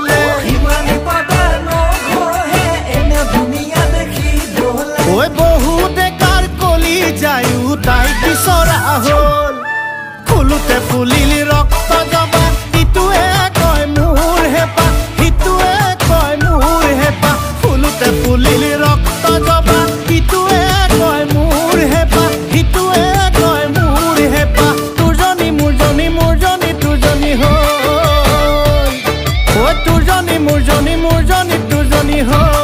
বলে ওই বহুতে কাৰ কলি যায়ও তাই বিচৰা হল ফুলুতে ফুলিল ৰক্ত জবা ইটোৱে কয় মোৰ হেপা সিটোৱে কয় মোৰ হেপা ফুলুতে ফুলিল ৰক্ত জবা ইটোৱে কয় মোৰ হেপা সিটোৱে কয় মোৰ হেপা তোৰজনী মোৰজনী মোৰজনী তোৰজনী হ'ল ঐ তোৰজনী মোৰজনী মোৰজনী তোৰজনী হ'ল